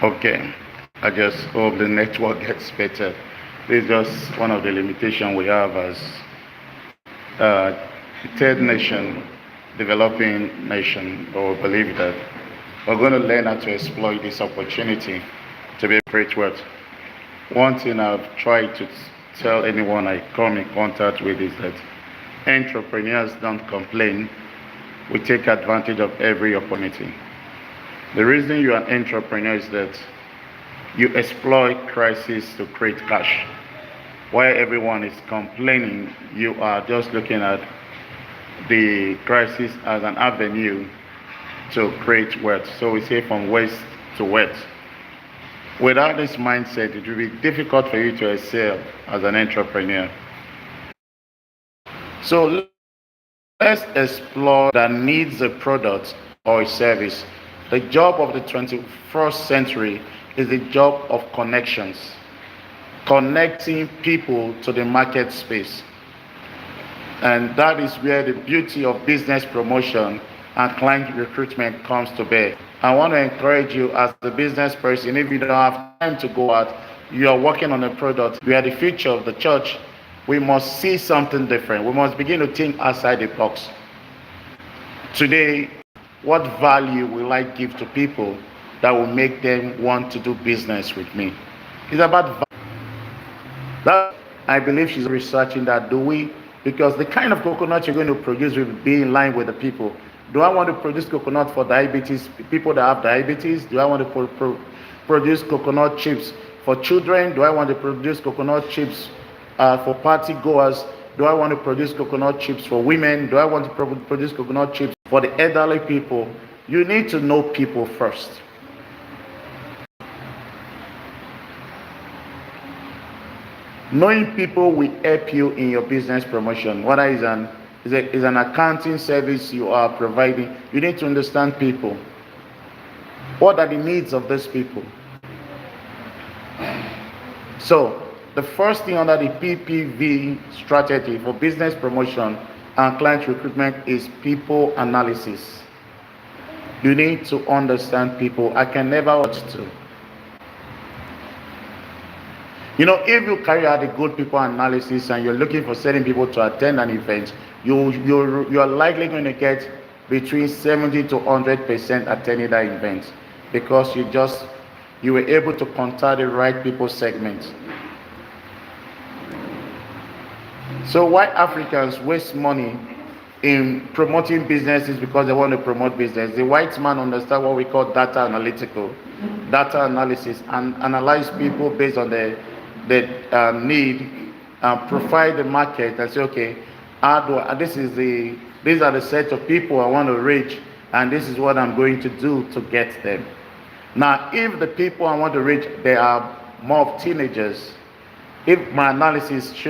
Okay, I just hope the network gets better. This is just one of the limitations we have as uh, third nation, developing nation, or believe that we're going to learn how to exploit this opportunity to be great wealth. One thing I've tried to tell anyone I come in contact with is that entrepreneurs don't complain. We take advantage of every opportunity. The reason you're an entrepreneur is that you exploit crisis to create cash. While everyone is complaining, you are just looking at the crisis as an avenue to create wealth. So we say from waste to wealth. Without this mindset, it will be difficult for you to excel as an entrepreneur. So let's explore that needs a product or a service. The job of the 21st century is the job of connections, connecting people to the market space. And that is where the beauty of business promotion and client recruitment comes to bear. I want to encourage you as a business person, if you don't have time to go out, you are working on a product, we are the future of the church, we must see something different. We must begin to think outside the box. Today, what value will I give to people that will make them want to do business with me? It's about value. That I believe she's researching that. Do we? Because the kind of coconut you're going to produce will be in line with the people. Do I want to produce coconut for diabetes, people that have diabetes? Do I want to produce coconut chips for children? Do I want to produce coconut chips for party goers? Do I want to produce coconut chips for women? Do I want to produce coconut chips for the elderly people? You need to know people first. Knowing people will help you in your business promotion. Whether is an accounting service you are providing, you need to understand people. What are the needs of these people? So the first thing under the PPV strategy for business promotion and client recruitment is people analysis. You need to understand people. I can never watch to. You know, if you carry out a good people analysis and you're looking for certain people to attend an event, you're likely going to get between 70 to 100% attending that event because you were able to contact the right people segment. So why Africans waste money in promoting businesses because they want to promote business? The white man understand what we call data data analysis, and analyze people based on the need, and profile the market and say, okay, these are the set of people I want to reach, and this is what I'm going to do to get them. Now, if the people I want to reach, they are more of teenagers, if my analysis shows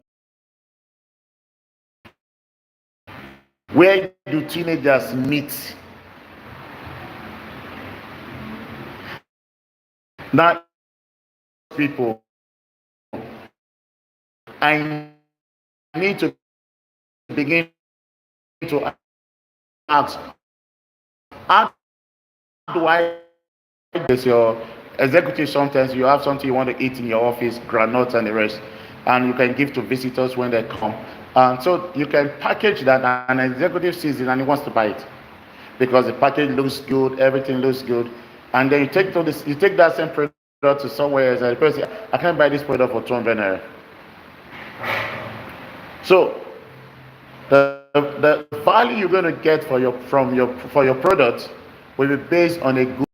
where do teenagers meet? Now, people, I need to begin to ask, how do I this your executive? Sometimes you have something you want to eat in your office, granules and the rest, and you can give to visitors when they come. And so you can package that, and an executive sees it and he wants to buy it because the package looks good, everything looks good, and then you take that same product to somewhere else, and the person, I can't buy this product for 200 naira. So the value you're going to get for your product will be based on a good.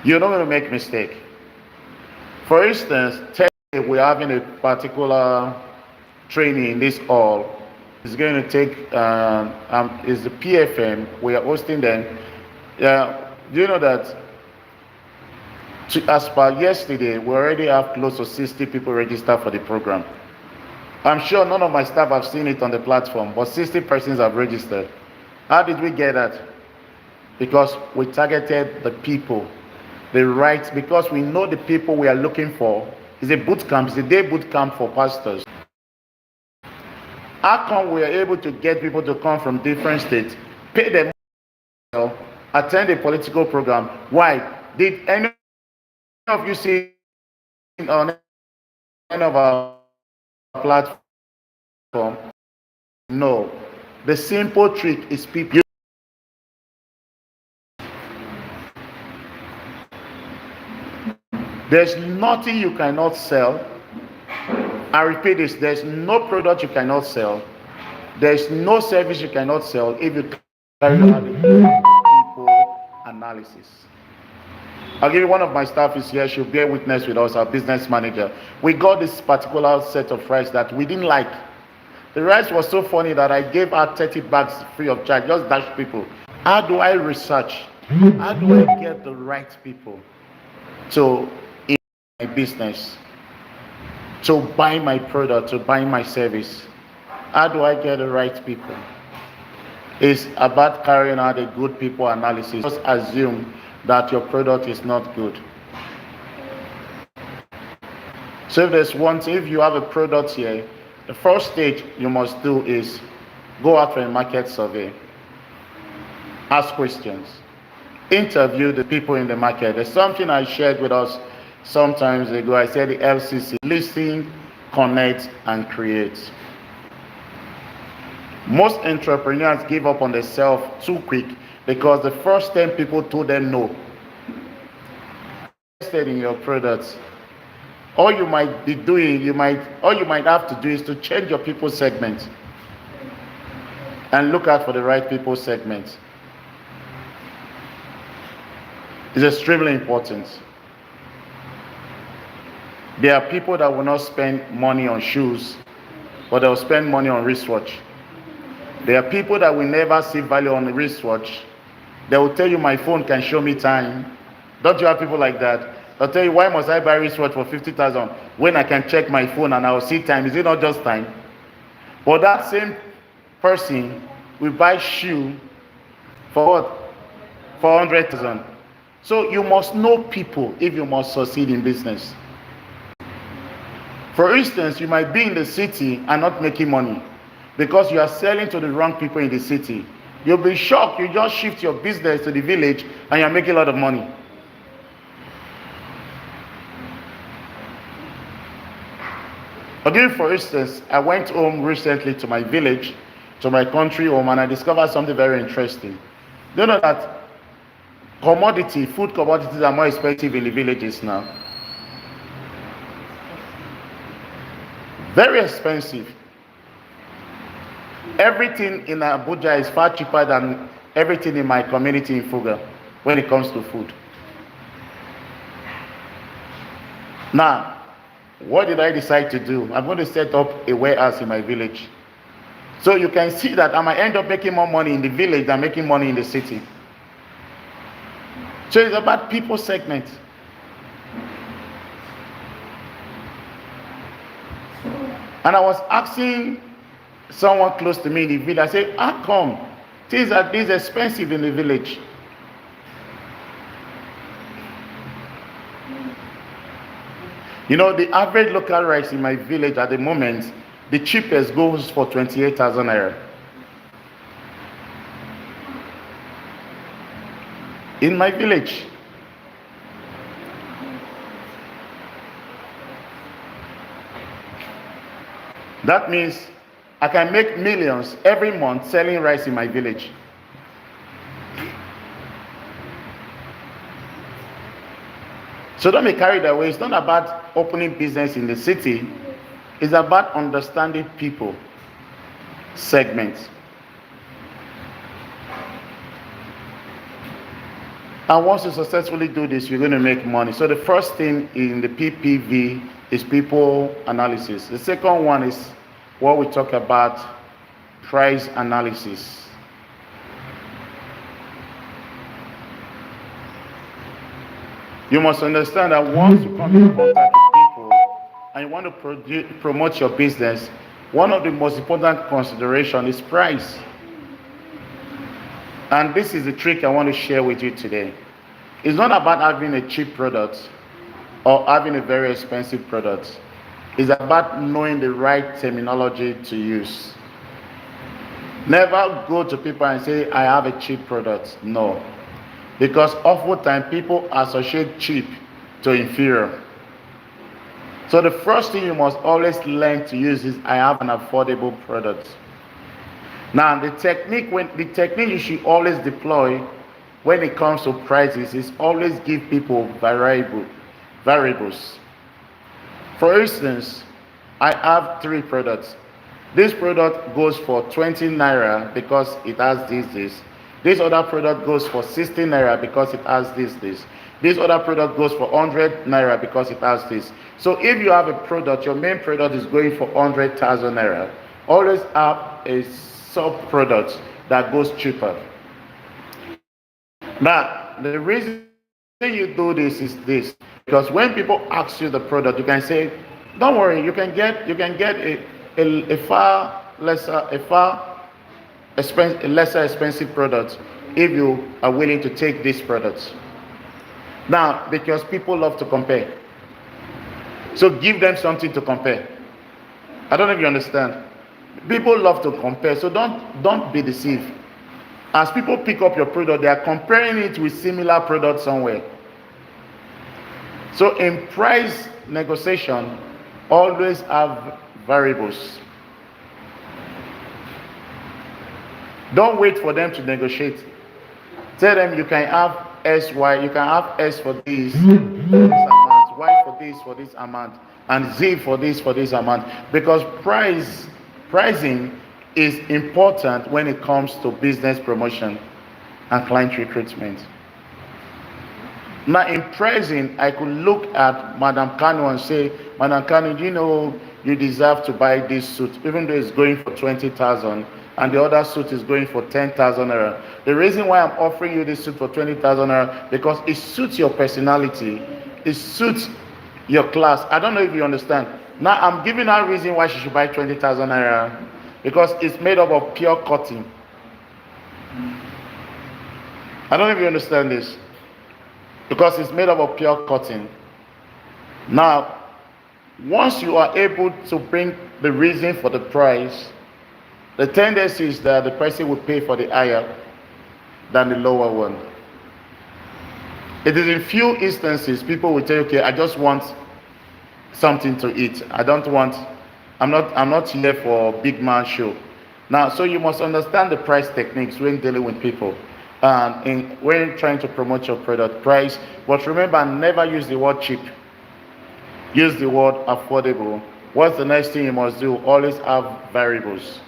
You're not going to make mistake. For instance, we're having a particular training in this hall. It's going to take is the PFM. We are hosting them. Do you know that as per yesterday, we already have close to 60 people registered for the program. I'm sure none of my staff have seen it on the platform, but 60 persons have registered. How did we get that? Because we targeted the people, the right, because we know the people we are looking for. It's a boot camp, it's a day boot camp for pastors. How come we are able to get people to come from different states, pay them attend a political program. Why? Did any of you see on any of our platform? No. The simple trick is people. There's nothing you cannot sell. I repeat this, there's no product you cannot sell. There's no service you cannot sell if you carry out the people analysis. I'll give you one of my staff is here. She'll bear witness with us, our business manager. We got this particular set of rice that we didn't like. The rice was so funny that I gave her 30 bags free of charge, just dash people. How do I research? How do I get the right people to in my business, to buy my product, to buy my service? How do I get the right people? It's about carrying out a good people analysis. Just assume that your product is not good. So if there's one thing, if you have a product here, the first stage you must do is go out for a market survey, ask questions, interview the people in the market. There's something I shared with us sometimes ago. I said the LCC: listen, connect, and create. Most entrepreneurs give up on themselves too quick because the first 10 people told them no. Invested in your products. All you might be doing, all you might have to do is to change your people segment and look out for the right people segment. It's extremely important. There are people that will not spend money on shoes, but they'll spend money on wristwatch. There are people that will never see value on the wristwatch. They will tell you, my phone can show me time. Don't you have people like that? They'll tell you, why must I buy wristwatch for 50,000 when I can check my phone and I'll see time? Is it not just time? But that same person will buy shoe for what? For 100,000. So you must know people if you must succeed in business. For instance, you might be in the city and not making money because you are selling to the wrong people in the city. You'll be shocked. You just shift your business to the village and you're making a lot of money. Again, for instance, I went home recently to my village, to my country home, and I discovered something very interesting. Do you know that food commodities are more expensive in the villages now? Very expensive. Everything in Abuja is far cheaper than everything in my community in Fuga when it comes to food. Now, what did I decide to do? I'm going to set up a warehouse in my village. So you can see that I might end up making more money in the village than making money in the city. So it's about people segment. And I was asking someone close to me in the village, I said, how come things are this expensive in the village? You know, the average local rice in my village at the moment, the cheapest goes for 28,000 naira. In my village. That means I can make millions every month selling rice in my village. So don't be carried away. It's not about opening business in the city. It's about understanding people, segments. And once you successfully do this, you're going to make money. So the first thing in the PPV is people analysis. The second one is what we talk about, price analysis. You must understand that once you come in contact with people and you want to promote your business, one of the most important considerations is price. And this is the trick I want to share with you today. It's not about having a cheap product or having a very expensive product. It's about knowing the right terminology to use. Never go to people and say, I have a cheap product. No. because oftentimes people associate cheap to inferior. So the first thing you must always learn to use is I have an affordable product. Now the technique you should always deploy when it comes to prices is always give people variables. For instance, I have three products. This product goes for 20 naira because it has this. This other product goes for 60 naira because it has this. This other product goes for 100 naira because it has this. So if you have a product, your main product is going for 100,000 naira, always have a sub product that goes cheaper. Now, the reason you do this is this, because when people ask you the product, you can say, "Don't worry, you can get a far lesser a lesser expensive product if you are willing to take this product." Now, because people love to compare, so give them something to compare. I don't know if you understand. People love to compare, so don't be deceived. As people pick up your product, they are comparing it with similar products somewhere. So in price negotiation, always have variables. Don't wait for them to negotiate. Tell them you can have SY, you can have S for this amount, Y for this amount, and Z for this amount. Because pricing is important when it comes to business promotion and client recruitment. Now, in pricing, I could look at Madam Kanu and say, Madam Kanu, you know you deserve to buy this suit, even though it's going for 20,000 and the other suit is going for 10,000 naira. The reason why I'm offering you this suit for 20,000 naira because it suits your personality, it suits your class. I don't know if you understand. Now, I'm giving her a reason why she should buy 20,000 naira because it's made up of pure cotton. I don't know if you understand this. Because it's made up of pure cotton. Now, once you are able to bring the reason for the price, the tendency is that the person will pay for the higher than the lower one. It is in few instances people will say, okay, I just want something to eat. I'm not here for big man show. Now, so you must understand the price techniques when dealing with people. When trying to promote your product price, but remember, never use the word cheap. Use the word affordable. What's the next thing you must do? Always have variables,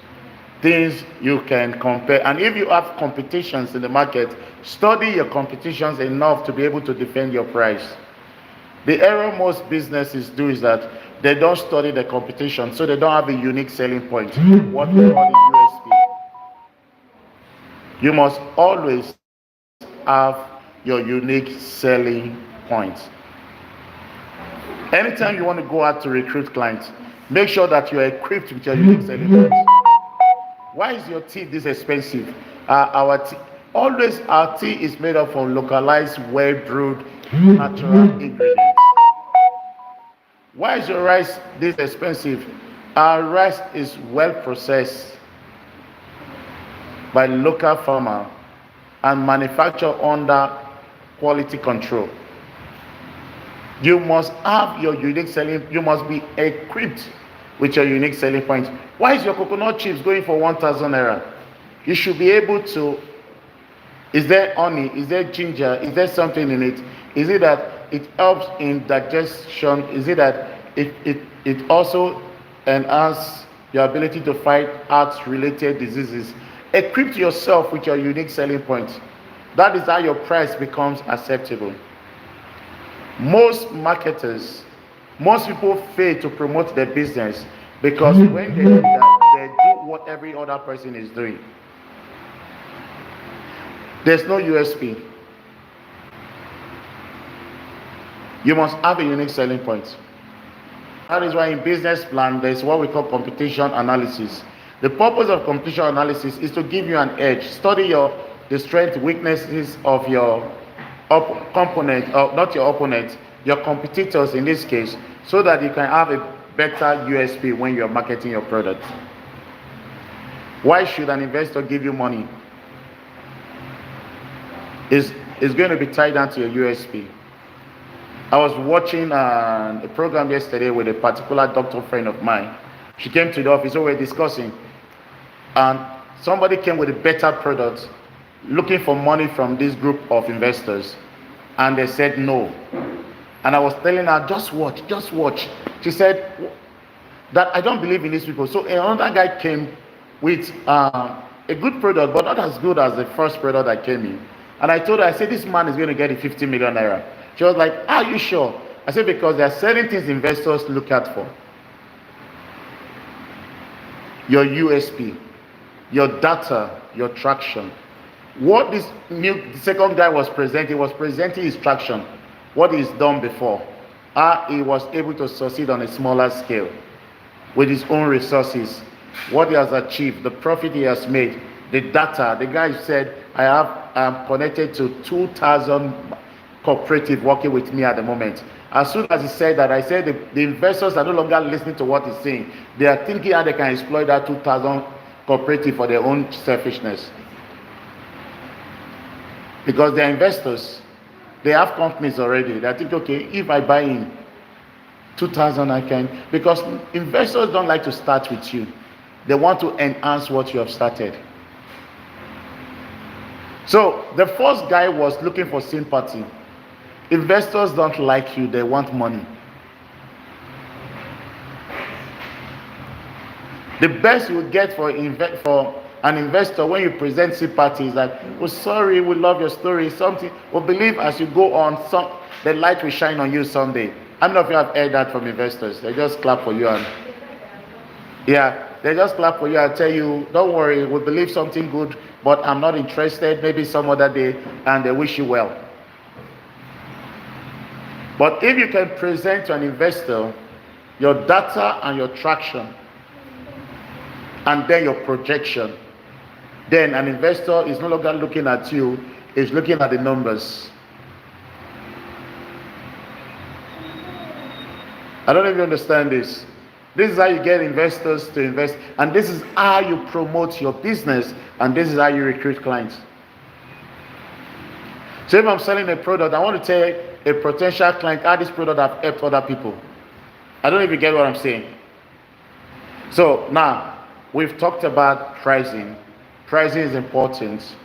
things you can compare. And if you have competitions in the market, study your competitions enough to be able to defend your price. The error most businesses do is that they don't study the competition, so they don't have a unique selling point, what we call the USP. You must always have your unique selling point. Anytime you want to go out to recruit clients, make sure that you are equipped with your unique selling point. Why is your tea this expensive? Our tea, always our tea is made up of localized, well-brewed, natural ingredients. Why is your rice this expensive? Our rice is well processed by local farmer and manufactured under quality control. You must have your unique selling. You must be equipped with your unique selling point. Why is your coconut chips going for 1,000 naira? You should be able to. Is there honey? Is there ginger? Is there something in it? Is it that it helps in digestion? Is it that it also enhances your ability to fight heart-related diseases? Equip yourself with your unique selling point. That is how your price becomes acceptable. Most marketers, most people fail to promote their business because when they do that, they do what every other person is doing. There's no USP. You must have a unique selling point. That is why in business plan, there's what we call competition analysis. The purpose of competition analysis is to give you an edge. Study the strength, weaknesses of your component, not your opponent, your competitors in this case, so that you can have a better USP when you're marketing your product. Why should an investor give you money? Is is going to be tied down to your USP. I was watching a program yesterday with a particular doctor friend of mine. She came to the office, so we're discussing, and somebody came with a better product, looking for money from this group of investors, and they said no. And I was telling her, just watch, just watch. She said that I don't believe in these people. So another guy came with a good product, but not as good as the first product that came in. And I told her, I said, this man is going to get a 50 million naira. She was like, are you sure? I said, because there are certain things investors look at for. Your USP, your data, your traction. What this the second guy was presenting his traction, what he's done before. He was able to succeed on a smaller scale with his own resources, what he has achieved, the profit he has made, the data. The guy said, I'm connected to 2,000 cooperative working with me at the moment. As soon as he said that, I said the investors are no longer listening to what he's saying. They are thinking how they can exploit that 2,000 cooperative for their own selfishness. Because they're investors. They have companies already. They think, okay, if I buy in 2,000, I can. Because investors don't like to start with you. They want to enhance what you have started. So the first guy was looking for sympathy. Investors don't like you, they want money. The best you get for an investor when you present sympathy is like, oh sorry, we love your story, something. We believe as you go on, the light will shine on you someday. How many of you have heard that from investors? They just clap for you and they just clap for you and tell you, don't worry, we believe something good, but I'm not interested, maybe some other day, and they wish you well. But if you can present to an investor your data and your traction, and then your projection, then an investor is no longer looking at you, is looking at the numbers. I don't know if you understand this. This is how you get investors to invest, and this is how you promote your business, and this is how you recruit clients. So if I'm selling a product, I want to tell a potential client how this product have helped other people. I don't know if you get what I'm saying. So now, we've talked about pricing. Pricing is important.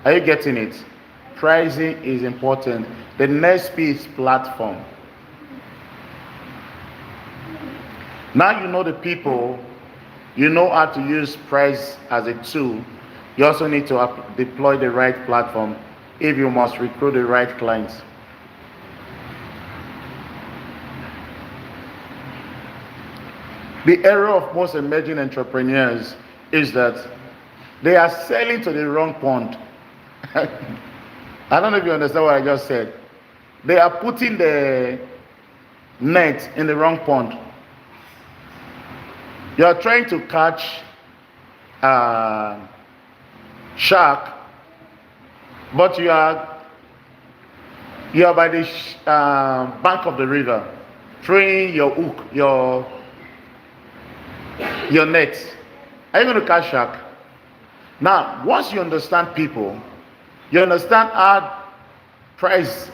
Are you getting it? Pricing is important. The next piece, platform. Now you know the people, you know how to use price as a tool. You also need to deploy the right platform if you must recruit the right clients. The error of most emerging entrepreneurs is that they are selling to the wrong pond. I don't know if you understand what I just said. They are putting the net in the wrong pond. You are trying to catch shark, but you are by the bank of the river, throwing your hook, your net. Are you going to catch shark? Now, once you understand people, you understand how price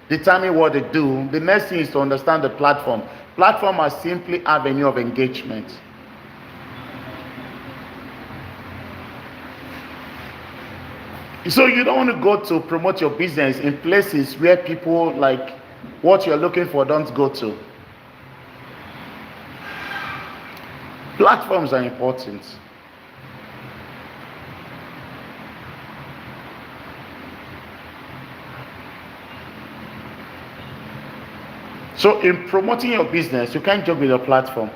determine what they do. The next thing is to understand the platform. Platform are simply avenue of engagement. So you don't want to go to promote your business in places where people like what you're looking for don't go to. Platforms are important. So in promoting your business, you can't joke with your platform.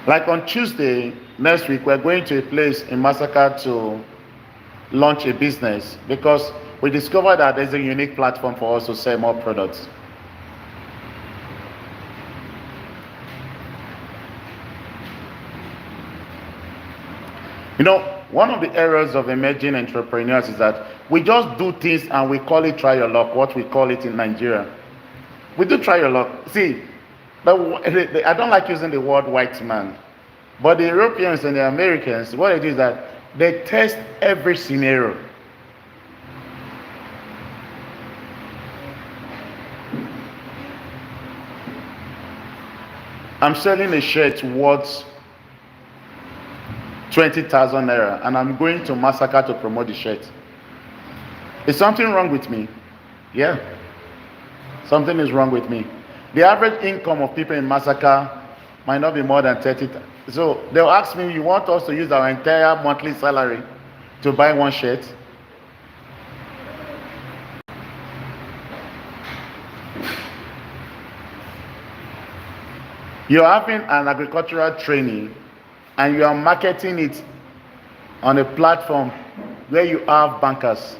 Like on Tuesday next week, we're going to a place in Massacre to launch a business because we discovered that there's a unique platform for us to sell more products. You know, one of the errors of emerging entrepreneurs is that we just do things and we call it try your luck, what we call it in Nigeria. We do try your luck. See, I don't like using the word white man, but the Europeans and the Americans, what it is that they test every scenario. I'm selling a shirt worth 20,000 naira and I'm going to Massacre to promote the shirt. Is something wrong with me? Yeah, something is wrong with me. The average income of people in Massacre might not be more than 30. So they'll ask me, you want us to use our entire monthly salary to buy one shirt? You're having an agricultural training and you are marketing it on a platform where you have bankers.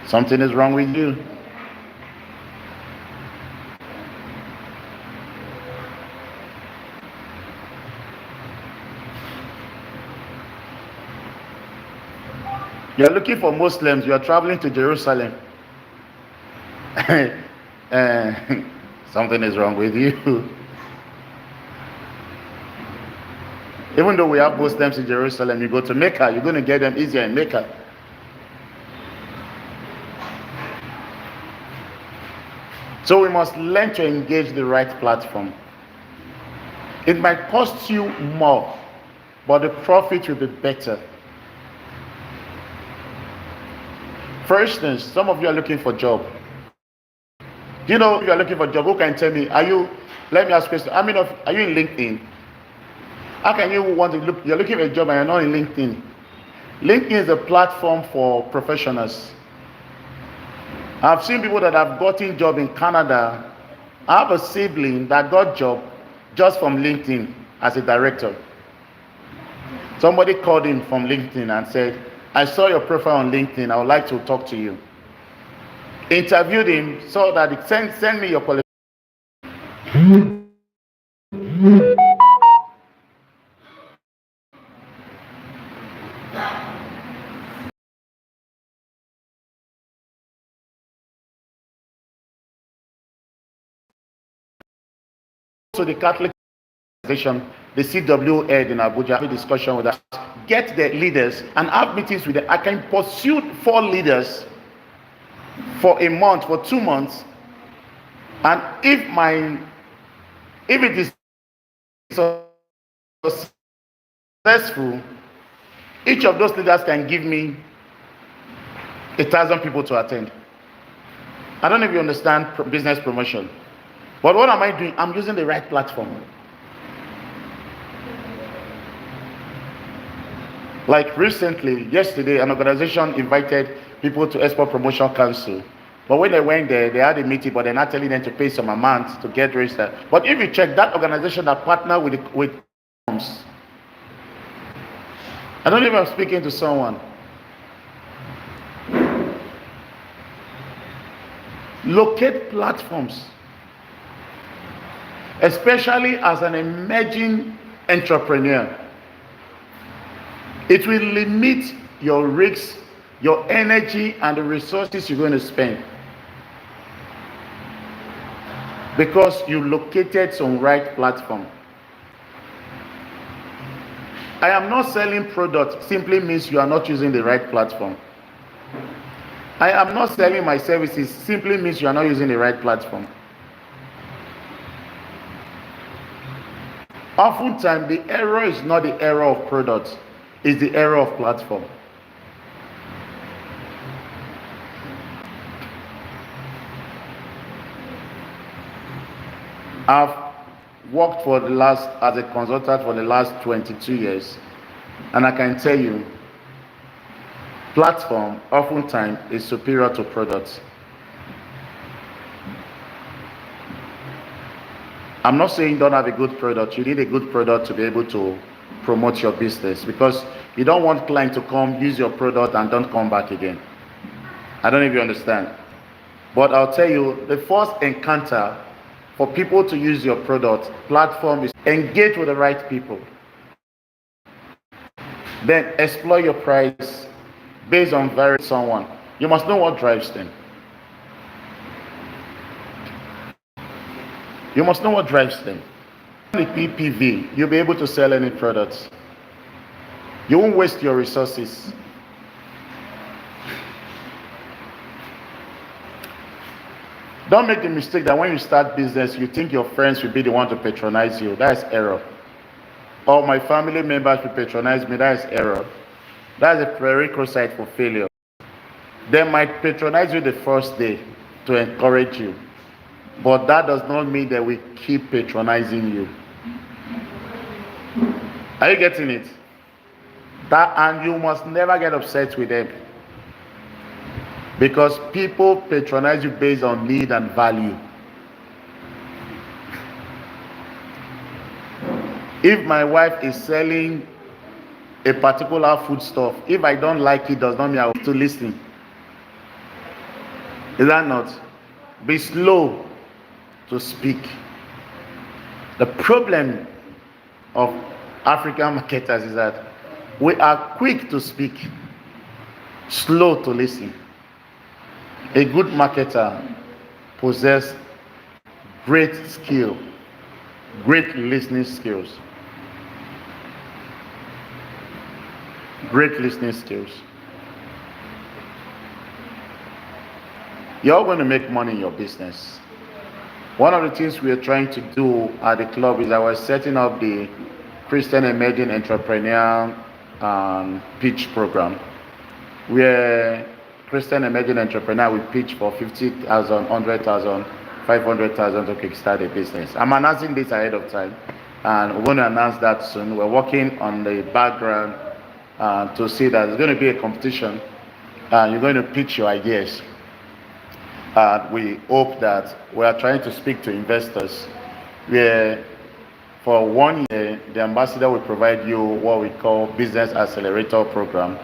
Something is wrong with you. You're looking for Muslims, you are traveling to Jerusalem. uh, something is wrong with you. Even though we have Muslims in Jerusalem, you go to Mecca, you're going to get them easier in Mecca. So we must learn to engage the right platform. It might cost you more, but the profit will be better. For instance, some of you are looking for a job. You know, if you are looking for a job, who can tell me, let me ask a question, are you in LinkedIn? How can you want to look, you're looking for a job and you're not in LinkedIn? LinkedIn is a platform for professionals. I've seen people that have gotten job in Canada. I have a sibling that got job just from LinkedIn as a director. Somebody called him from LinkedIn and said, I saw your profile on LinkedIn, I would like to talk to you. Interviewed him, saw that it send me your qualifications. So the Catholic organization, the CW head in Abuja, have a discussion with us, get the leaders and have meetings with them. I can pursue 4 leaders for a month, for 2 months, and if it is successful, each of those leaders can give me 1,000 people to attend. I don't know if you understand business promotion, but what am I doing? I'm using the right platform. Like recently, yesterday, an organization invited people to Export Promotion Council. But when they went there, they had a meeting, but they're not telling them to pay some amount to get registered. But if you check that organization that partner with I don't know if I'm speaking to someone. Locate platforms, especially as an emerging entrepreneur. It will limit your risks, your energy, and the resources you're going to spend because you located some right platform. I am not selling product simply means you are not using the right platform. I am not selling my services simply means you are not using the right platform. Oftentimes, the error is not the error of product, it's the error of platform. I've worked as a consultant for the last 22 years, and I can tell you, platform oftentimes is superior to products. I'm not saying don't have a good product. You need a good product to be able to promote your business because you don't want clients to come use your product and don't come back again. I don't know if you understand. But I'll tell you, the first encounter for people to use your product platform is engage with the right people. Then explore your price based on someone. You must know what drives them. You must know what drives them. The PPV, you'll be able to sell any products. You won't waste your resources. Don't make the mistake that when you start business, you think your friends will be the one to patronize you. That is error. Or my family members will patronize me. That is error. That's a prerequisite for failure. They might patronize you the first day to encourage you, but that does not mean that we keep patronizing you. Are you getting it? That, and you must never get upset with them, because people patronize you based on need and value. If my wife is selling a particular foodstuff, if I don't like it, does not mean I will to listen. Is that not? Be slow to speak. The problem of African marketers is that we are quick to speak, slow to listen. A good marketer possesses great skill, great listening skills. Great listening skills. You're going to make money in your business. One of the things we are trying to do at the club is that we're setting up the Christian Emerging Entrepreneur Pitch Program, where Christian Emerging Entrepreneur will pitch for 50,000, 100,000, 500,000 to kickstart a business. I'm announcing this ahead of time, and we're going to announce that soon. We're working on the background to see that there's going to be a competition, and you're going to pitch your ideas. We hope that we are trying to speak to investors, where for 1 year the ambassador will provide you what we call business accelerator program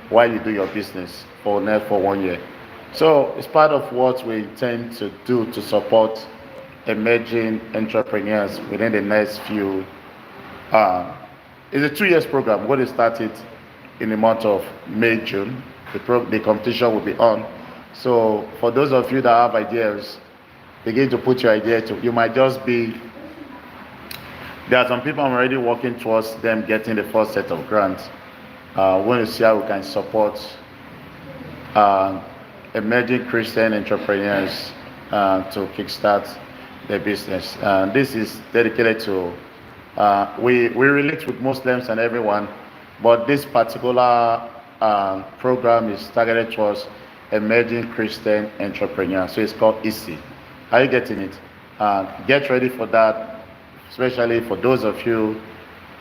while you do your business for 1 year. So it's part of what we intend to do to support emerging entrepreneurs within the next few. It's a 2 years program. We're going to start it in the month of May, June. The competition will be on. So for those of you that have ideas, begin to put your idea to. You might just be. There are some people I'm already working towards them getting the first set of grants. We're going to see how we can support emerging Christian entrepreneurs to kickstart their business. This is dedicated to. We relate with Muslims and everyone, but this particular program is targeted towards emerging Christian entrepreneurs. So it's called EC. Are you getting it? Get ready for that, especially for those of you.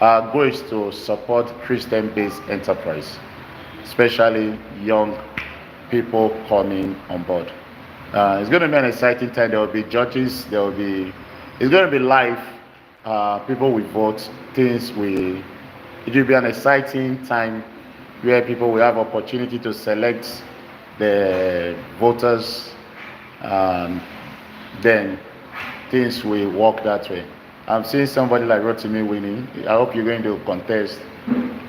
Our goal is to support Christian-based enterprise, especially young people coming on board. It's going to be an exciting time. There will be judges. It's going to be live. People will vote. It will be an exciting time where people will have opportunity to select the voters, and then things will work that way. I'm seeing somebody like Rotimi winning. I hope you're going to contest.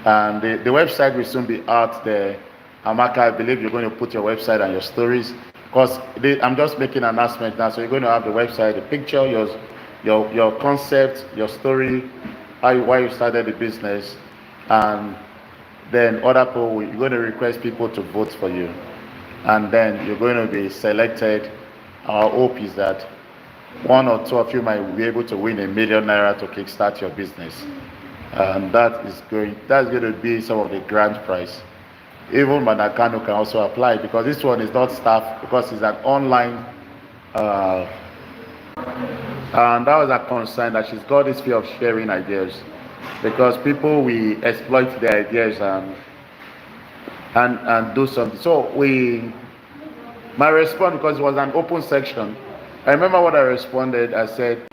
And the website will soon be out there. Amaka, I believe you're going to put your website and your stories, because I'm just making an announcement now. So you're going to have the website, the picture, your concept, your story, why you started the business, and then other people, you're going to request people to vote for you, and then you're going to be selected. Our hope is that one or two of you might be able to win ₦1 million to kickstart your business, and that's going to be some of the grand prize. Even Manakano can also apply, because this one is not staff, because it's an online. And that was a concern, that she's got this fear of sharing ideas, because people will exploit their ideas and do something. So my response, because it was an open section, I remember what I responded. I said,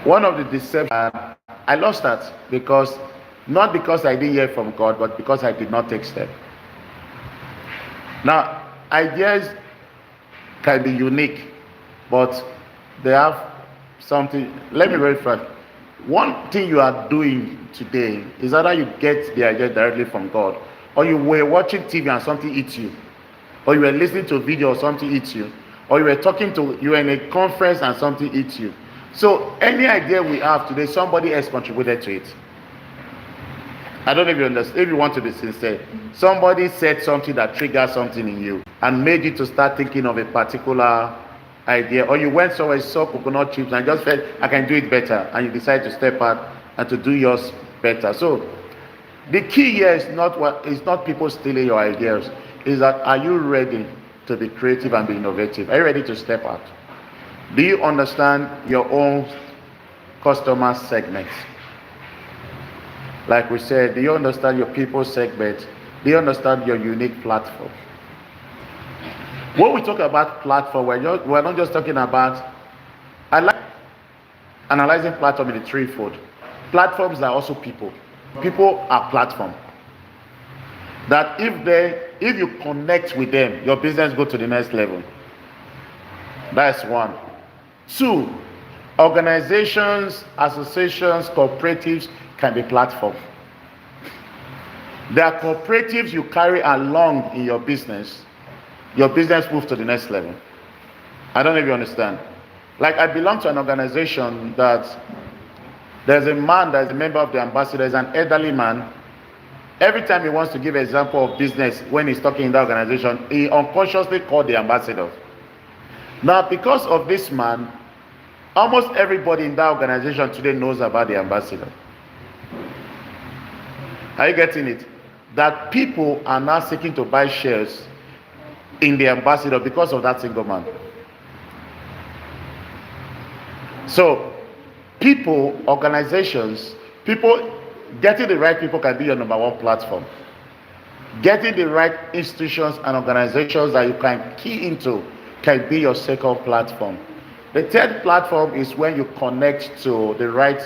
one of the deceptions, I lost that, not because I didn't hear from God, but because I did not take steps. Now, ideas can be unique, but they have something. Let me be very frank. One thing you are doing today is either you get the idea directly from God, or you were watching TV and something eats you, or you were listening to a video or something eats you, or you were in a conference and something eats you. So any idea we have today, somebody else contributed to it. I don't know if you understand. If you want to be sincere, somebody said something that triggered something in you and made you to start thinking of a particular idea, or you went somewhere, saw coconut chips, and just felt I can do it better, and you decide to step out and to do yours better. So the key here is not what is not people stealing your ideas. Is that are you ready to be creative and be innovative? Are you ready to step out? Do you understand your own customer segments? Like we said, do you understand your people segment? Do you understand your unique platform? When we talk about platform, we're not just talking about. I like analyzing platform in the threefold. Platforms are also people. People are platform. That if you connect with them, your business go to the next level. That's one. Two, organizations, associations, cooperatives can be platform. There are cooperatives you carry along in your business moves to the next level. I don't know if you understand. Like I belong to an organization that there's a man that is a member of the ambassador, is an elderly man. Every time he wants to give an example of business when he's talking in that organization, he unconsciously called the ambassador. Now, because of this man, almost everybody in that organization today knows about the ambassador. Are you getting it? That people are now seeking to buy shares in the ambassador because of that single man. So, people, organizations, people, getting the right people can be your number one platform. Getting the right institutions and organizations that you can key into can be your second platform. The third platform is when you connect to the right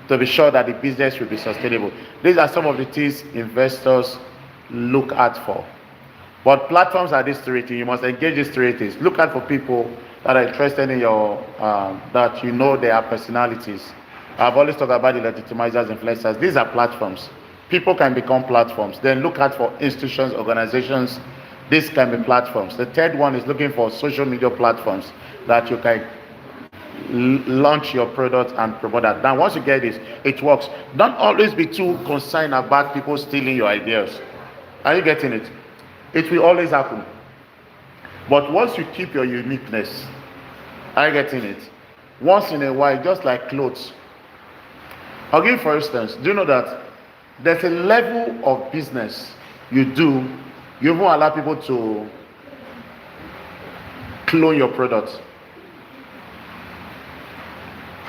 to be sure that the business will be sustainable. These are some of the things investors look at for. But platforms are these three things. You must engage these three things. Look out for people that are interested in your, that you know their personalities. I've always talked about the legitimizers, influencers. These are platforms. People can become platforms. Then look out for institutions, organizations. These can be platforms. The third one is looking for social media platforms that you can launch your product and promote that. Now, once you get this, it works. Don't always be too concerned about people stealing your ideas. Are you getting it? It will always happen. But once you keep your uniqueness, are you getting it? Once in a while, just like clothes. I'll give you for instance, do you know that there's a level of business you do, you won't allow people to clone your products.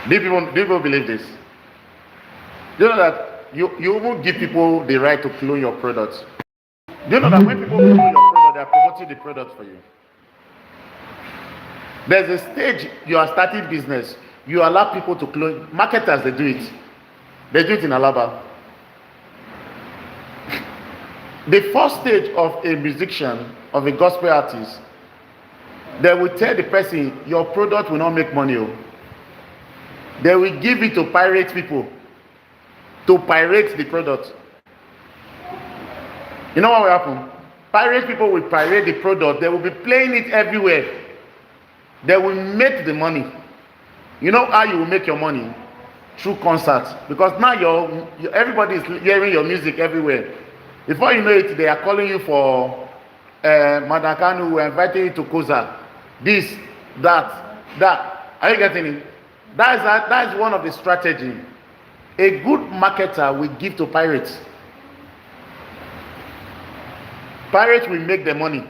Do people believe this? Do you know that you won't give people the right to clone your products? Do you know that when people clone your product, they are promoting the product for you? There's a stage you are starting business, you allow people to clone. Marketers, they do it. They do it in Alaba. The first stage of a musician, of a gospel artist, they will tell the person, your product will not make money. They will give it to pirate people, to pirate the product. You know what will happen? Pirate people will pirate the product. They will be playing it everywhere. They will make the money. You know how you will make your money? Through concerts. Because now everybody is hearing your music everywhere. Before you know it, they are calling you for Madakanu, we are inviting you to Koza. This, that. Are you getting it? That is one of the strategies. A good marketer will give to pirates. Pirates will make the money.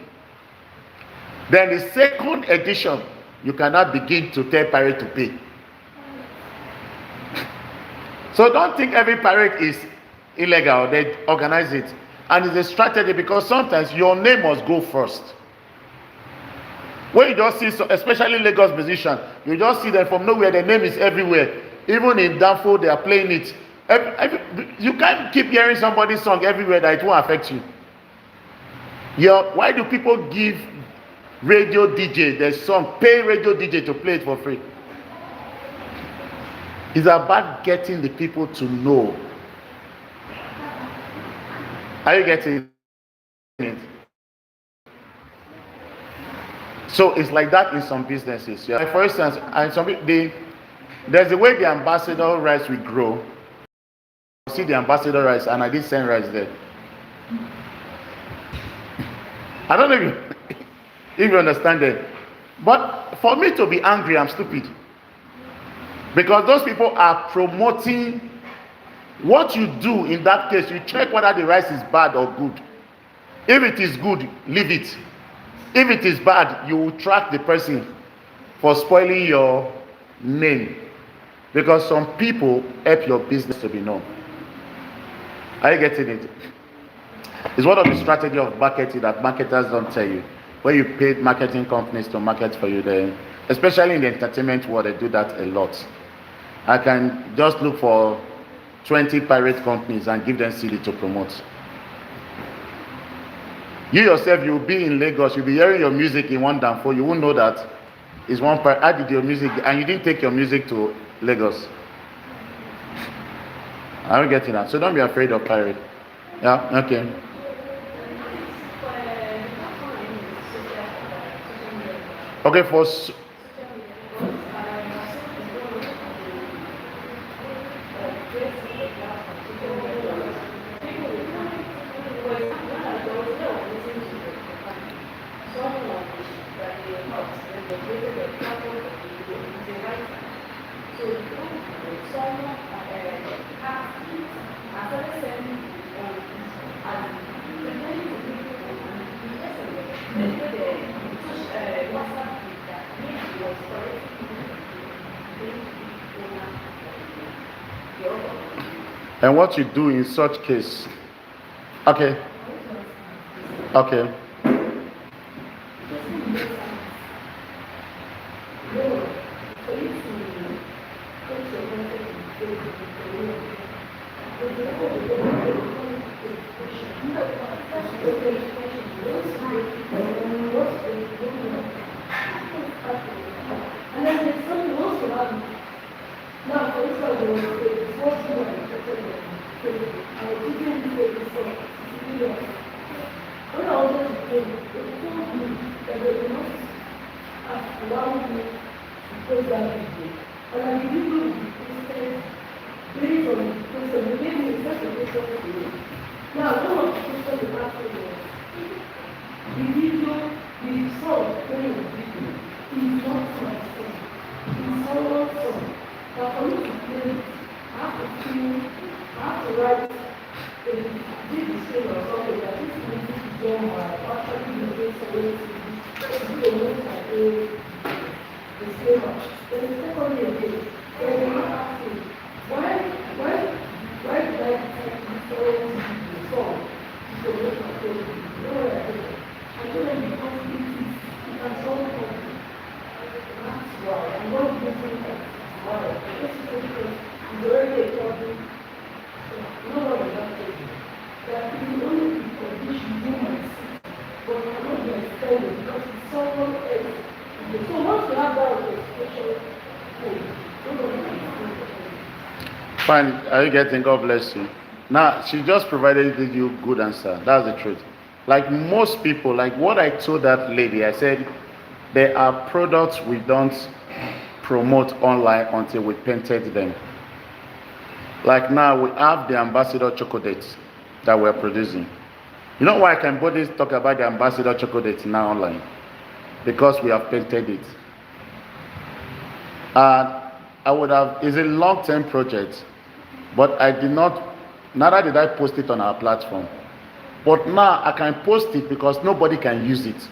Then the second edition, you cannot begin to tell pirate to pay. So don't think every pirate is illegal. They organize it. And it's a strategy because sometimes your name must go first. When you just see, especially Lagos musicians, you just see them from nowhere, their name is everywhere. Even in Danfo, they are playing it. You can't keep hearing somebody's song everywhere that it won't affect you. Why do people give radio DJ their song, pay radio DJ to play it for free? It's about getting the people to know. Are you getting it? So it's like that in some businesses. Yeah. For instance, there's a way the ambassador rice will grow. See the ambassador rice, and I did send rice there. I don't know if you understand it. But for me to be angry, I'm stupid. Because those people are promoting what you do. In that case, you check whether the rice is bad or good. If it is good, leave it. If it is bad, you will track the person for spoiling your name. Because some people help your business to be known. Are you getting it? It's one of the strategy of marketing that marketers don't tell you. When you pay marketing companies to market for you, then especially in the entertainment world, they do that a lot. I can just look for 20 pirate companies and give them CD to promote. You yourself, you'll be in Lagos, you'll be hearing your music in one danfo, you won't know that it's one pirate. I did your music, and you didn't take your music to Lagos. Are you getting that? So don't be afraid of pirate. Yeah, okay. Okay, and what you do in such case. Okay, okay. Fine, are you getting? God bless you. Now, she just provided you good answer. That's the truth. Like most people, like what I told that lady, I said, there are products we don't promote online until we painted them. Like now, we have the ambassador chocolates that we're producing. You know why I can boldly talk about the ambassador chocolate now online? Because we have painted it. I would have, it's a long-term project, but I did not, neither did I post it on our platform. But now I can post it because nobody can use it.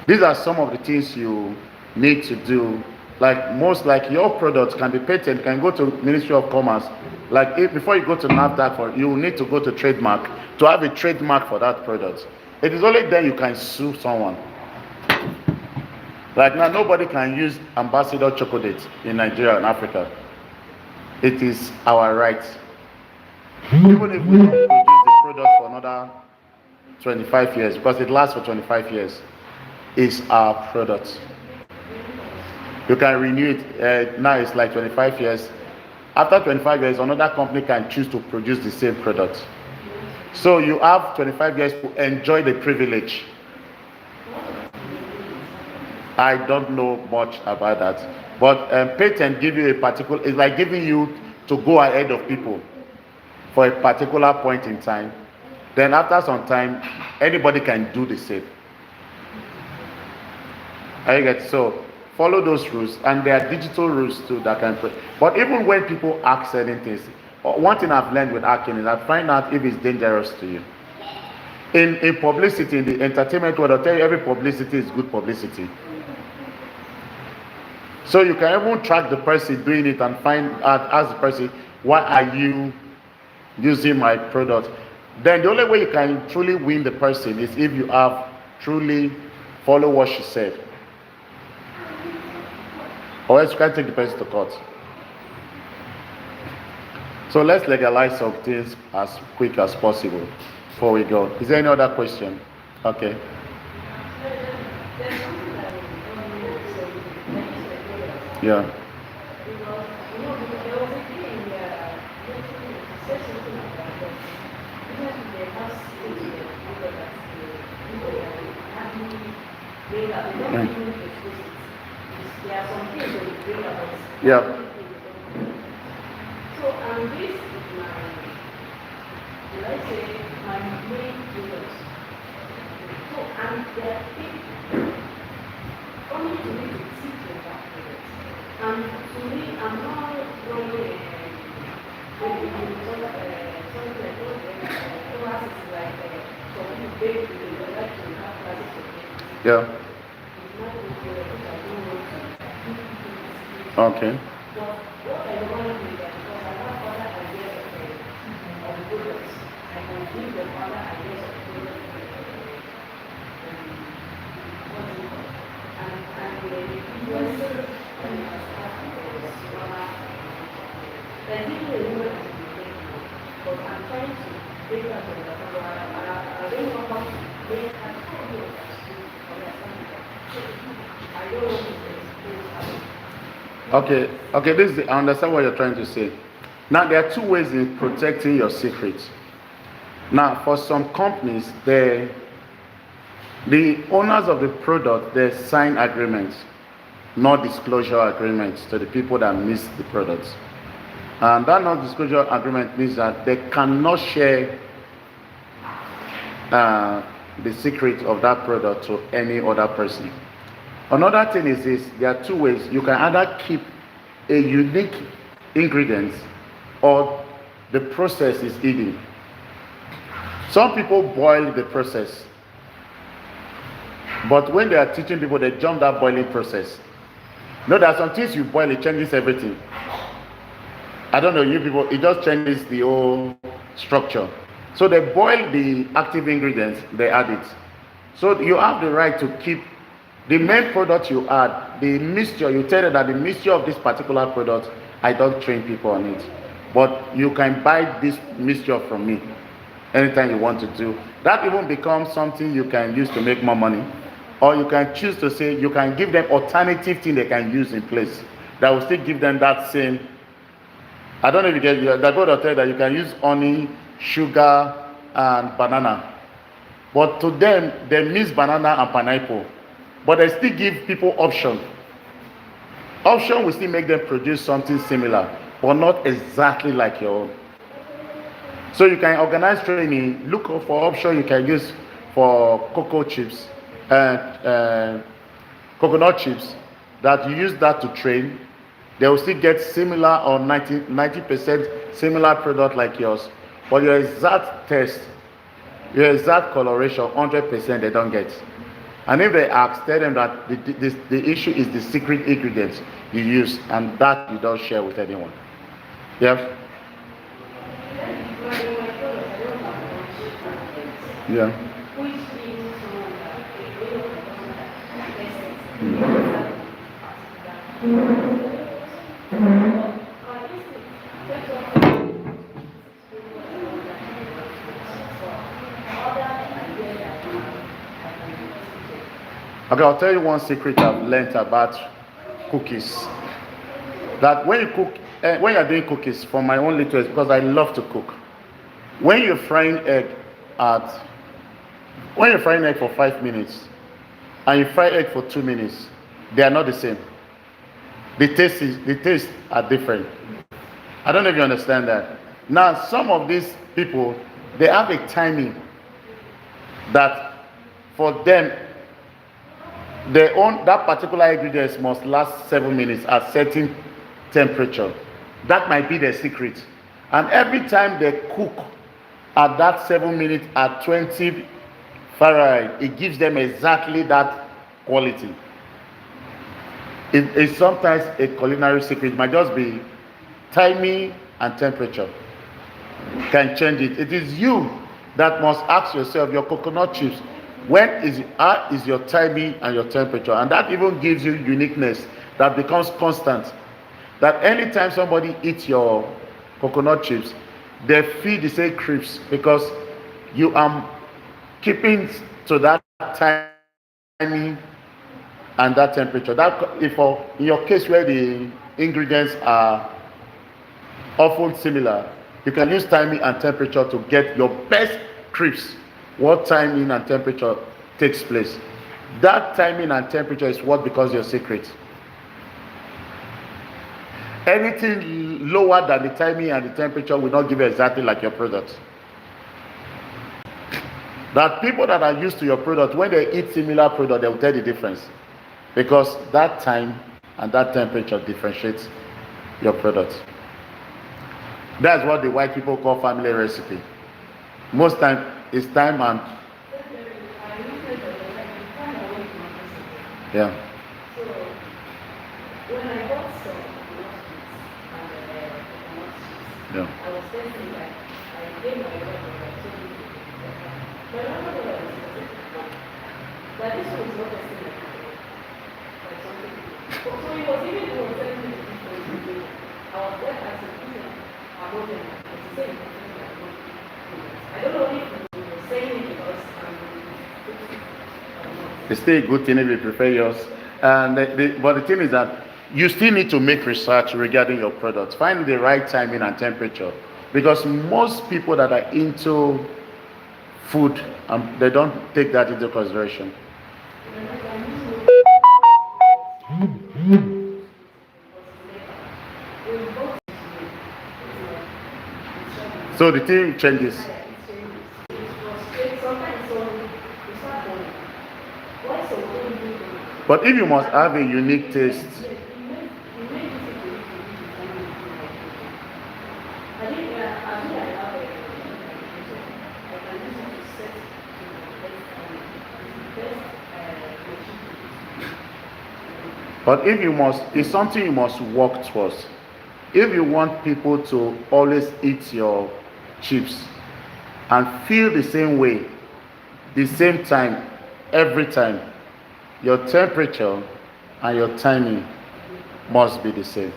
These are some of the things you need to do. Like your products can be patented, can go to Ministry of Commerce. Like if, before you go to NAFDAC, you need to go to trademark to have a trademark for that product. It is only then you can sue someone. Like now, nobody can use ambassador chocolate in Nigeria and Africa. It is our right. Even if we don't produce the product for another 25 years, because it lasts for 25 years, it's our product. You can renew it. Now it's like 25 years. After 25 years, another company can choose to produce the same product. So you have 25 years to enjoy the privilege. I don't know much about that, but patent give you a particular. It's like giving you to go ahead of people for a particular point in time. Then after some time, anybody can do the same. I get so follow those rules, and there are digital rules too that can play. But even when people ask certain things, one thing I've learned with hacking is I find out if it's dangerous to you. In publicity, in the entertainment world, I'll tell you every publicity is good publicity. So you can even track the person doing it and find out, ask the person, why are you using my product? Then the only way you can truly win the person is if you have truly follow what she said. Or else you can't take the person to court. So let's legalize some things as quick as possible before we go. Is there any other question? Okay. Yeah. Yeah. So this is my, let's say, my main focus. So there are people only to me to teach about it. And to me, I'm not running something like some big like to have classes. Yeah. Okay. But what I want to do is because I have other ideas of products, I can give them other ideas of products and the influencer and there's even a woman but I'm trying to figure out I don't know how to make a problem I don't want to expose. Okay, I understand what you're trying to say. Now, there are two ways in protecting your secrets. Now, for some companies, the owners of the product, they sign agreements, non-disclosure agreements to the people that miss the products. And that non-disclosure agreement means that they cannot share the secret of that product to any other person. Another thing is this, there are two ways. You can either keep a unique ingredient or the process is hidden. Some people boil the process, but when they are teaching people, they jump that boiling process. No, there are some things you boil, it changes everything. I don't know, you people, it just changes the whole structure. So they boil the active ingredients, they add it. So you have the right to keep the main product you add, the mixture, you tell them that the mixture of this particular product, I don't train people on it. But you can buy this mixture from me anytime you want to do. That even becomes something you can use to make more money. Or you can choose to say, you can give them alternative thing they can use in place. That will still give them that same. I don't know if you get that God will tell you that you can use honey, sugar, and banana. But to them, they miss banana and pineapple. But they still give people option. Option will still make them produce something similar, but not exactly like your own. So you can organize training, look for option you can use for cocoa chips, coconut chips, that you use that to train. They will still get similar or 90% similar product like yours, but your exact test, your exact coloration, 100% they don't get. And if they ask, tell them that the issue is the secret ingredients you use, and that you don't share with anyone. Yeah? Yeah. Okay, I'll tell you one secret I've learned about cookies. That when you cook, when you're doing cookies, for my own little, because I love to cook. When you're frying egg for 5 minutes, and you fry egg for 2 minutes, they are not the same. The taste are different. I don't know if you understand that. Now, some of these people, they have a timing that for them, Their own that particular ingredients must last 7 minutes at certain temperature. That might be their secret. And every time they cook at that 7 minutes at 20 Fahrenheit, it gives them exactly that quality. It is sometimes a culinary secret. It might just be timing and temperature can change it. It is you that must ask yourself your coconut chips. When is how is your timing and your temperature, and that even gives you uniqueness that becomes constant. That anytime somebody eats your coconut chips, they feel the same crisps because you are keeping to that timing and that temperature. That if for in your case where the ingredients are often similar, you can use timing and temperature to get your best crisps. What timing and temperature takes place? That timing and temperature is what becomes your secret. Anything lower than the timing and the temperature will not give you exactly like your product. That people that are used to your product, when they eat similar product, they will tell the difference because that time and that temperature differentiates your product. That's what the white people call family recipe. Most time it's time and yeah. So when I got some and Yeah. I was thinking like I gave my word and I told you but I don't know what I was saying. But this one is not the same like something. So it was even the one telling me the difference. I was there as a student about them. It's the same thing like I don't know if you're saying it because It's still a good thing if you prepare yours. And but the thing is that you still need to make research regarding your product. Find the right timing and temperature. Because most people that are into food, they don't take that into consideration. So the thing changes. But if you must have a unique taste, but if you must, it's something you must work towards. If you want people to always eat your chips and feel the same way, the same time, every time, your temperature and your timing must be the same.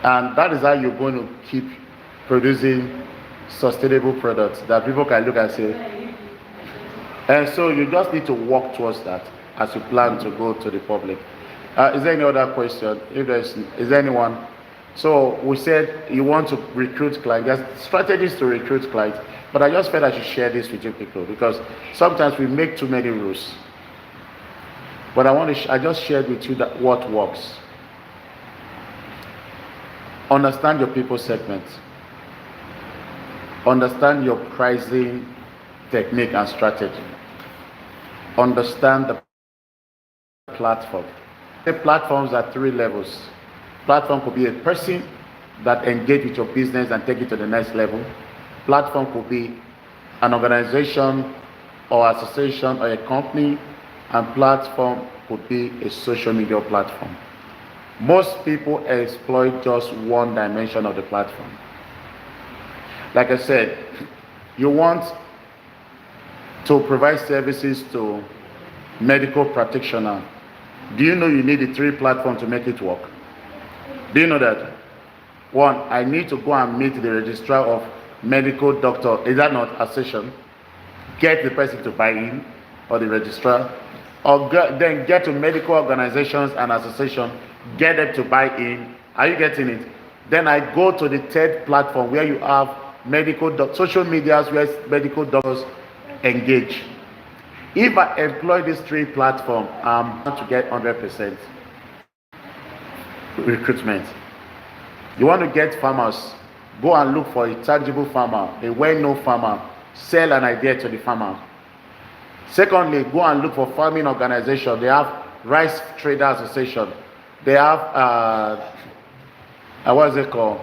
And that is how you're going to keep producing sustainable products that people can look and say. And so you just need to work towards that as you plan to go to the public. Is there any other question? If there's, is there anyone? So we said you want to recruit clients. There's strategies to recruit clients, but I just felt I should share this with you people because sometimes we make too many rules. But I want to. I just shared with you that what works. Understand your people segment. Understand your pricing technique and strategy. Understand the platform. The platforms are three levels. Platform could be a person that engage with your business and take it to the next level. Platform could be an organization or association or a company, and platform could be a social media platform. Most people exploit just one dimension of the platform. Like I said, you want to provide services to medical practitioner. Do you know you need a three platform to make it work? Do you know that? One, I need to go and meet the registrar of medical doctor. Is that not a session? Get the person to buy in, or the registrar, or then get to medical organizations and association, get them to buy in. Are you getting it? Then I go to the third platform where you have social medias where medical doctors engage. If I employ these three platforms, I'm going to get 100% recruitment. You want to get farmers, go and look for a tangible farmer, a well-known farmer, sell an idea to the farmer. Secondly, go and look for farming organization. They have Rice Trader Association. They have what is it called?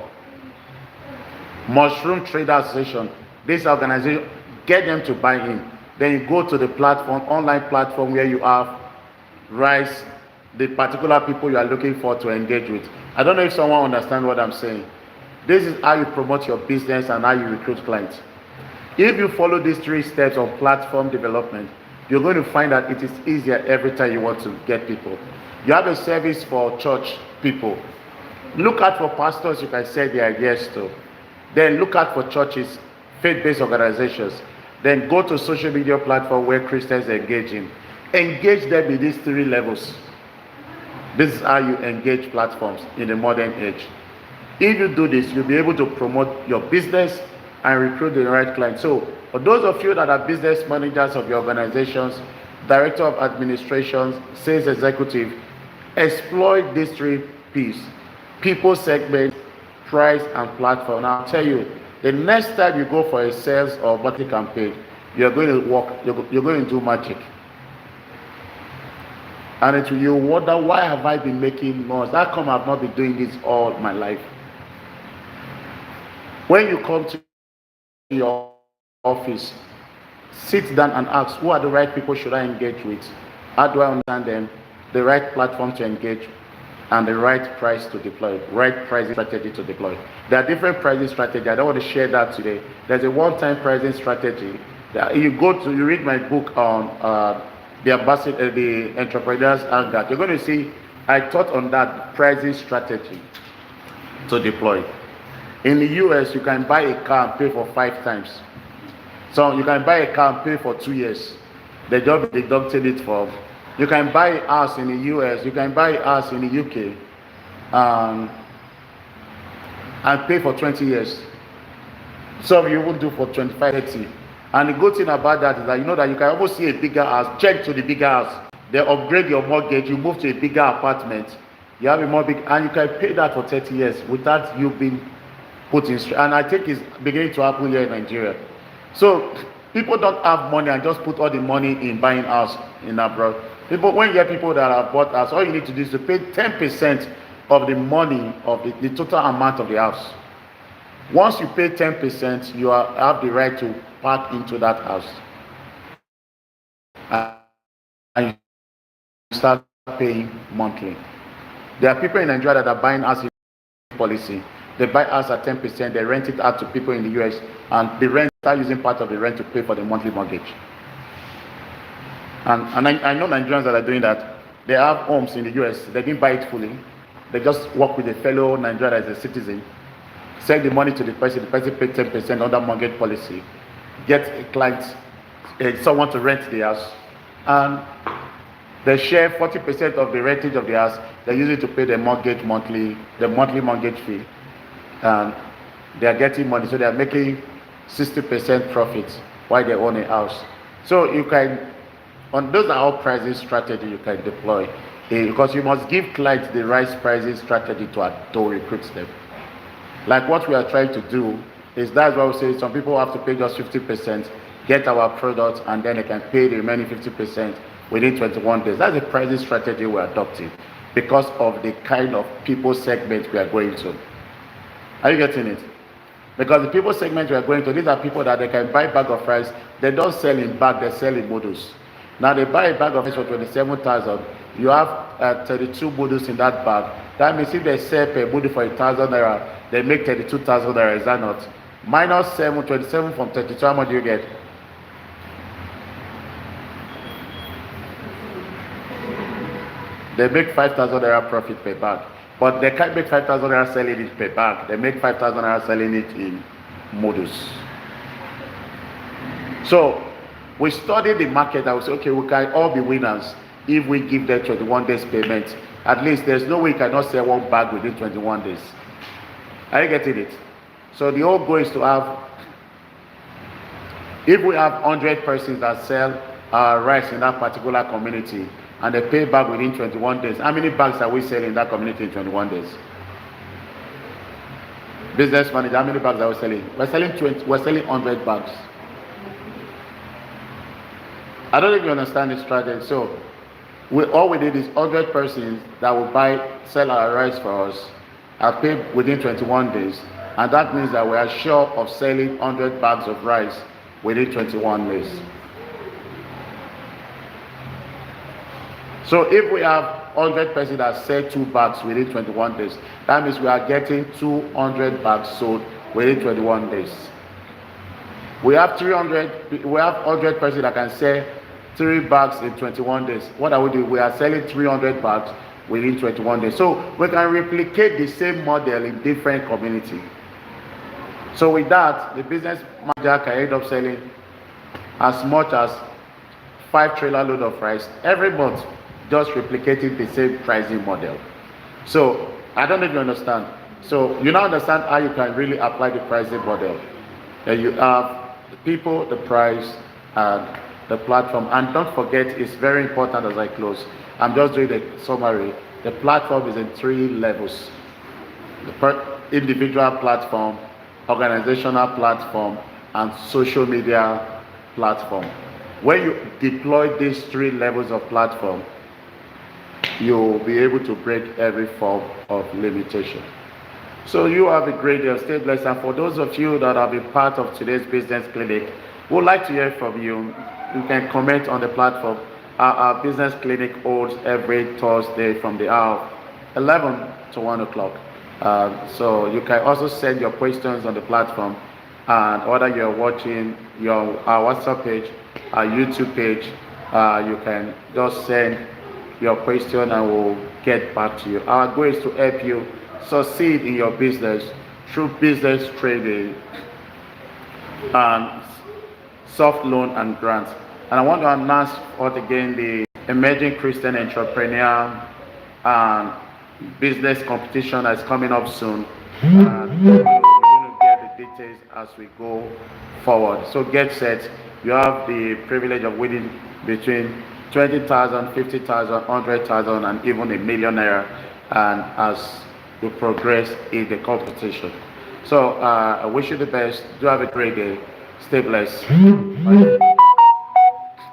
Mushroom Trader Association. This organization, get them to buy in. Then you go to the platform, online platform where you have rice, the particular people you are looking for to engage with. I don't know if someone understands what I'm saying. This is how you promote your business and how you recruit clients. If you follow these 3 steps of platform development, you're going to find that it is easier every time you want to get people. You have a service for church people. Look out for pastors you can sell the ideas to. Then look out for churches, faith-based organizations. Then go to social media platform where Christians engage in. Engage them in these 3 levels. This is how you engage platforms in the modern age. If you do this, you'll be able to promote your business and recruit the right clients. So for those of you that are business managers of your organizations, director of administrations, sales executive, exploit these 3 P's: people, segment, price, and platform. Now I'll tell you, the next time you go for a sales or marketing campaign, you're going to work, you're going to do magic. And you wonder, why have I been making noise? How come I've not been doing this all my life? When you come to your office, sit down and ask, who are the right people should I engage with? How do I understand them? The right platform to engage, and the right price to deploy, right pricing strategy to deploy. There are different pricing strategies. I don't want to share that today. There's a one-time pricing strategy. You read my book on the ambassador, the entrepreneur's anger. You're going to see I taught on that pricing strategy to deploy. In the US, you can buy a car and pay for 5 times. So you can buy a car and pay for 2 years. They just deducted it from. You can buy a house in the US, you can buy a house in the UK, and pay for 20 years. Some you will do for 25, 30. And the good thing about that is that you know that you can almost see a bigger house, check to the bigger house. They upgrade your mortgage, you move to a bigger apartment, you have a more big, and you can pay that for 30 years without you being put in. And I think it's beginning to happen here in Nigeria. So people don't have money and just put all the money in buying house in abroad. People, when you get people that have bought house, all you need to do is to pay 10% of the money of the total amount of the house. Once you pay 10%, you have the right to park into that house. And you start paying monthly. There are people in Nigeria that are buying house in policy. They buy house at 10%, they rent it out to people in the US, and the rent start using part of the rent to pay for the monthly mortgage. And I know Nigerians that are doing that. They have homes in the US, they didn't buy it fully. They just work with a fellow Nigerian as a citizen, send the money to the person pay 10% under mortgage policy, get a client, someone to rent the house, and they share 40% of the rentage of the house. They use it to pay the mortgage monthly, the monthly mortgage fee, and they are getting money, so they are making 60% profits while they own a house. So you can, on those are all pricing strategy you can deploy, because you must give clients the right pricing strategy to recruit them. Like what we are trying to do is, that's why we say some people have to pay just 50%, get our product, and then they can pay the remaining 50% within 21 days. That's the pricing strategy we're adopting because of the kind of people segment we are going to. Are you getting it? Because the people segment we are going to, these are people that they can buy a bag of rice. They don't sell in bag, they sell in modus. Now they buy a bag of rice for 27,000. You have 32 modus in that bag. That means if they sell per modus for 1,000 naira, they make 32,000 naira. Is that not? Minus 27 from 32, how much do you get? They make 5,000 naira profit per bag. But they can't make 5,000 naira selling it per bag. They make 5,000 naira selling it in modus. So we study the market and we say, okay, we can all be winners if we give them 21 days payment. At least there's no way you cannot sell one bag within 21 days. Are you getting it? So the whole goal is to have, if we have 100 persons that sell rice in that particular community and they pay back within 21 days, how many bags are we selling in that community in 21 days? Business manager, how many bags are we selling? We're selling 100 bags. I don't know if you understand the strategy. So All we need is 100 persons that will sell our rice for us, are paid within 21 days, and that means that we are sure of selling 100 bags of rice within 21 days. So if we have 100 persons that sell 2 bags within 21 days, that means we are getting 200 bags sold within 21 days. We have 100 persons that can sell 3 bags in 21 days. What are we doing? We are selling 300 bags within 21 days. So we can replicate the same model in different communities. So with that, the business manager can end up selling as much as 5 trailer load of rice every month, just replicating the same pricing model. So I don't know if you understand. So you now understand how you can really apply the pricing model. You have the people, the price, and the platform. And don't forget, it's very important as I close. I'm just doing a summary. The platform is in 3 levels: the individual platform, organizational platform, and social media platform. When you deploy these 3 levels of platform, you'll be able to break every form of limitation. So you have a great day. Stay blessed. And for those of you that have been part of today's business clinic, we'd like to hear from you. You can comment on the platform. Our business clinic holds every Thursday from the hour of 11 to 1 o'clock. So you can also send your questions on the platform. And whether you're watching our WhatsApp page, our YouTube page, you can just send your question and we'll get back to you. Our goal is to help you succeed in your business through business training and soft loan and grants. And I want to announce once again the Emerging Christian Entrepreneur and Business Competition that's coming up soon. And you're going to get the details as we go forward. So get set. You have the privilege of winning between 20,000, 50,000, 100,000, and even £1 million. And as you progress in the competition. So I wish you the best. Do have a great day. Stay blessed.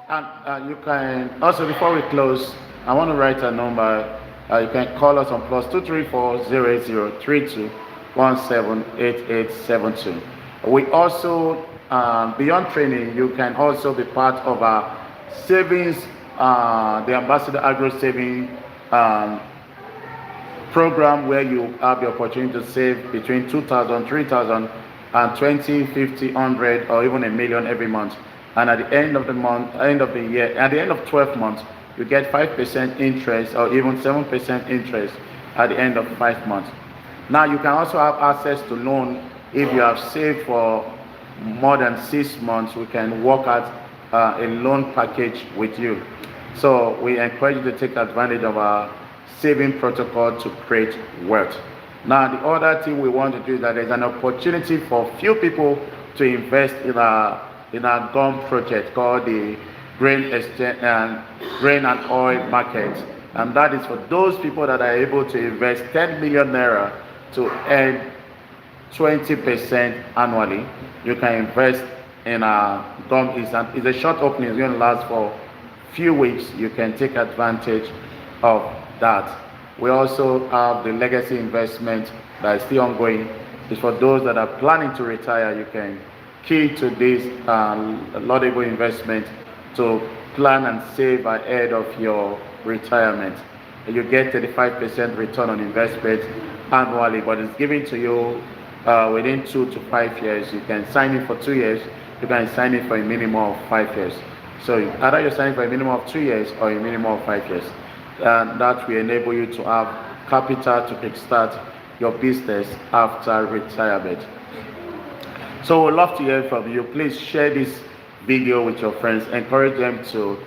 And you can also, before we close, I want to write a number. You can call us on +234-080-32178872. We also, beyond training, you can also be part of our savings, the Ambassador Agro Saving program, where you have the opportunity to save between 2,000, 3,000, and 20, 50, 100, or even £1 million every month. And at the end of the month, end of the year, at the end of 12 months, you get 5% interest or even 7% interest at the end of 5 months. Now you can also have access to loan. If you have saved for more than 6 months, we can work out a loan package with you. So we encourage you to take advantage of our saving protocol to create wealth. Now the other thing we want to do is that there's an opportunity for few people to invest in our gum project called the grain and oil market, and that is for those people that are able to invest 10 million naira to earn 20% annually. You can invest in our gum. It's a short opening. It's going to last for few weeks. You can take advantage of that. We also have the legacy investment that is still ongoing. It's for those that are planning to retire. You can key to this laudable investment to plan and save ahead of your retirement. You get 35% return on investment annually, but it's given to you within 2 to 5 years. You can sign in for 2 years. You can sign in for a minimum of 5 years. So either you're signing for a minimum of 2 years or a minimum of 5 years. And that will enable you to have capital to kickstart your business after retirement. So we'd love to hear from you. Please share this video with your friends. Encourage them to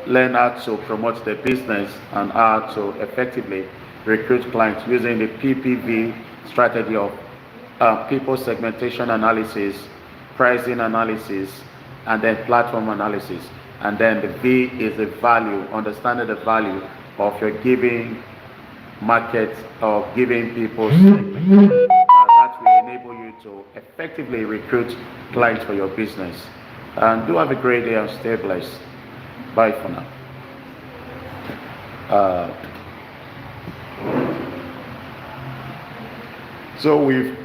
learn how to promote their business and how to effectively recruit clients using the PPV strategy of people segmentation analysis, pricing analysis, and then platform analysis. And then the V is the value, understanding the value of your giving market or giving people segment. That will enable you to effectively recruit clients for your business. And do have a great day and stay blessed. Bye for now. Uh, so we've